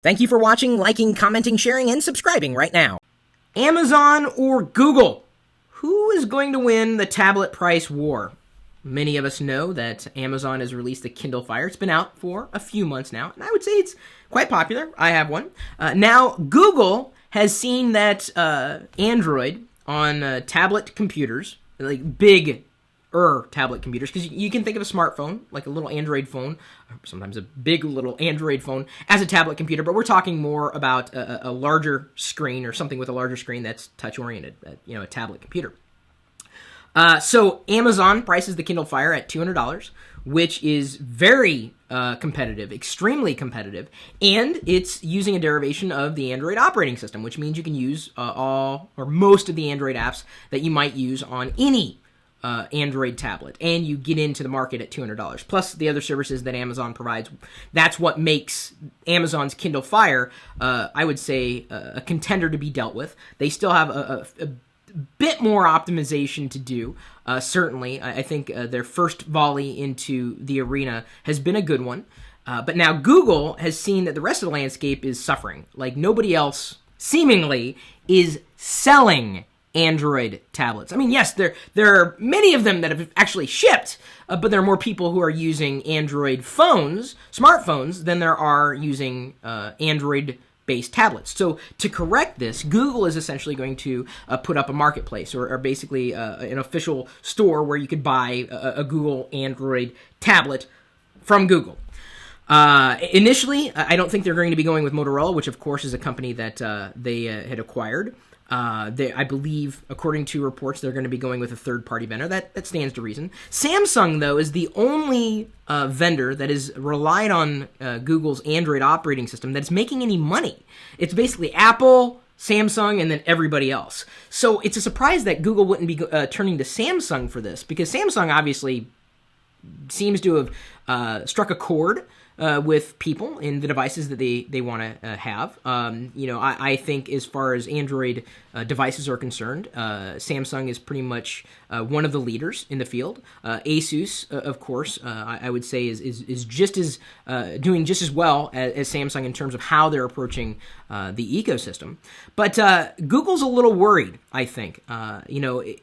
Thank you for watching, liking, commenting, sharing, and subscribing right now. Amazon or Google? Who is going to win the tablet price war? Many of us know that Amazon has released the Kindle Fire. It's been out for a few months now, and I would say it's quite popular. I have one. Now, Google has seen that Android on tablet computers, like big tablet computers, because you can think of a smartphone, like a little Android phone, sometimes a big little Android phone, as a tablet computer, but we're talking more about a larger screen or something with a larger screen that's touch-oriented, a tablet computer. So Amazon prices the Kindle Fire at $200, which is very competitive, extremely competitive, and it's using a derivation of the Android operating system, which means you can use all or most of the Android apps that you might use on any Android tablet, and you get into the market at $200 plus the other services that Amazon provides. That's what makes Amazon's Kindle Fire, I would say, a contender to be dealt with. They still have a bit more optimization to do. Certainly, I think their first volley into the arena has been a good one. But now Google has seen that the rest of the landscape is suffering. Like nobody else, seemingly, is selling Android tablets. I mean, yes, there are many of them that have actually shipped, but there are more people who are using Android phones, smartphones, than there are using Android-based tablets. So to correct this, Google is essentially going to put up a marketplace or basically an official store where you could buy a Google Android tablet from Google. Initially, I don't think they're going to be going with Motorola, which of course is a company that they had acquired. I believe, according to reports, they're going to be going with a third-party vendor. That stands to reason. Samsung, though, is the only vendor that is relied on Google's Android operating system that's making any money. It's basically Apple, Samsung, and then everybody else. So it's a surprise that Google wouldn't be turning to Samsung for this, because Samsung obviously seems to have struck a chord with people in the devices that they want to have. I think as far as Android devices are concerned, Samsung is pretty much one of the leaders in the field. Asus, of course, I would say is just as doing just as well as Samsung in terms of how they're approaching the ecosystem. But Google's a little worried, I think. The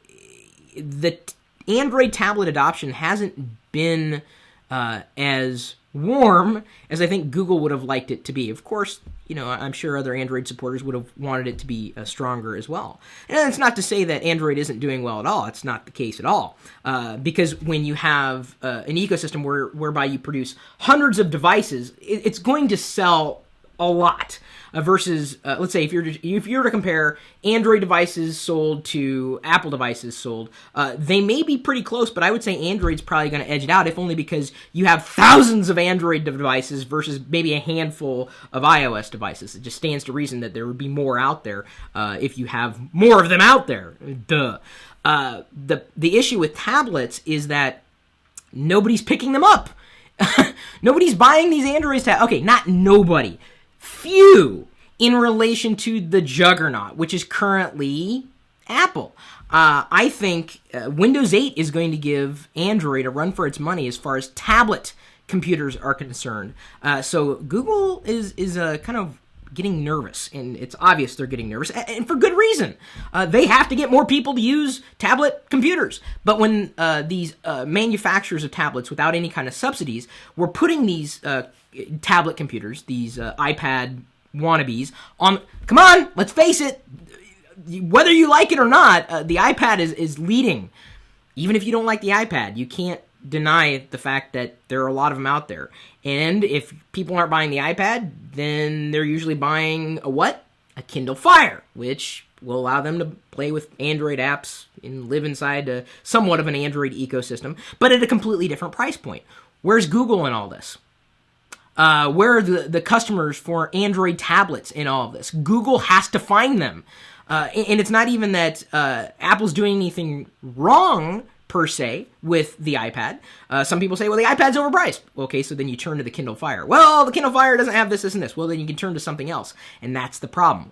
Android tablet adoption hasn't been as warm as I think Google would have liked it to be. Of course, I'm sure other Android supporters would have wanted it to be stronger as well. And it's not to say that Android isn't doing well at all. It's not the case at all. Because when you have an ecosystem whereby you produce hundreds of devices, it's going to sell a lot. Versus, let's say, if you were to compare Android devices sold to Apple devices sold, they may be pretty close, but I would say Android's probably going to edge it out, if only because you have thousands of Android devices versus maybe a handful of iOS devices. It just stands to reason that there would be more out there if you have more of them out there. Duh. The issue with tablets is that nobody's picking them up. Nobody's buying these Android tablets. Okay, not nobody. Few in relation to the juggernaut, which is currently Apple. I think Windows 8 is going to give Android a run for its money as far as tablet computers are concerned. So Google is kind of getting nervous, and it's obvious they're getting nervous, and for good reason. They have to get more people to use tablet computers. But when these manufacturers of tablets without any kind of subsidies were putting these tablet computers, these iPad wannabes, on, come on, let's face it, whether you like it or not, the iPad is leading. Even if you don't like the iPad, you can't deny the fact that there are a lot of them out there. And if people aren't buying the iPad, then they're usually buying a what? A Kindle Fire, which will allow them to play with Android apps and live inside somewhat of an Android ecosystem, but at a completely different price point. Where's Google in all this? Where are the customers for Android tablets in all of this? Google has to find them. And it's not even that Apple's doing anything wrong, per se, with the iPad. Some people say, well, the iPad's overpriced. Okay, so then you turn to the Kindle Fire. Well, the Kindle Fire doesn't have this, and this. Well, then you can turn to something else. And that's the problem.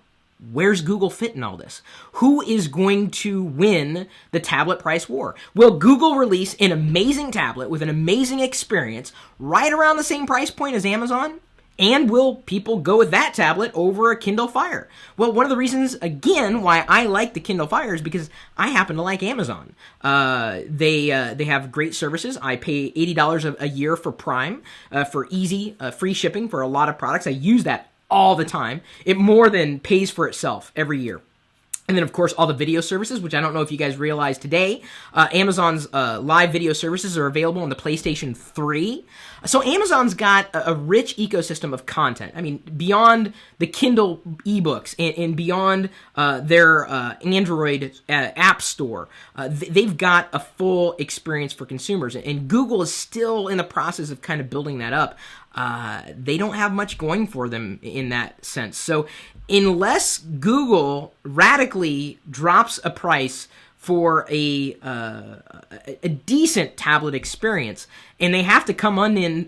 Where's Google fit in all this? Who is going to win the tablet price war? Will Google release an amazing tablet with an amazing experience right around the same price point as Amazon? And will people go with that tablet over a Kindle Fire? Well, one of the reasons, again, why I like the Kindle Fire is because I happen to like Amazon. They have great services. I pay $80 a year for Prime for easy free shipping for a lot of products. I use that all the time. It more than pays for itself every year. And then, of course, all the video services, which I don't know if you guys realize today. Amazon's live video services are available on the PlayStation 3. So Amazon's got a rich ecosystem of content. I mean, beyond the Kindle ebooks and beyond their Android app store, they've got a full experience for consumers. And Google is still in the process of kind of building that up. They don't have much going for them in that sense. So unless Google radically drops a price for a decent tablet experience, and they have to come in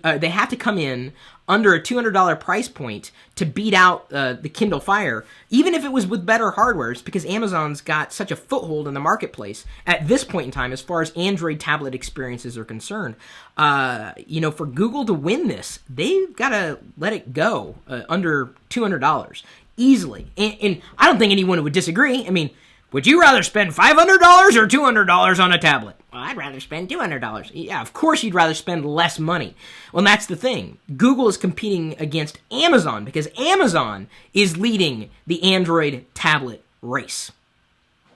under a $200 price point to beat out the Kindle Fire, even if it was with better hardware, it's because Amazon's got such a foothold in the marketplace at this point in time as far as Android tablet experiences are concerned. For Google to win this, they've got to let it go under $200 easily. And I don't think anyone would disagree. I mean, would you rather spend $500 or $200 on a tablet? Well, I'd rather spend $200. Yeah, of course you'd rather spend less money. Well, that's the thing. Google is competing against Amazon because Amazon is leading the Android tablet race.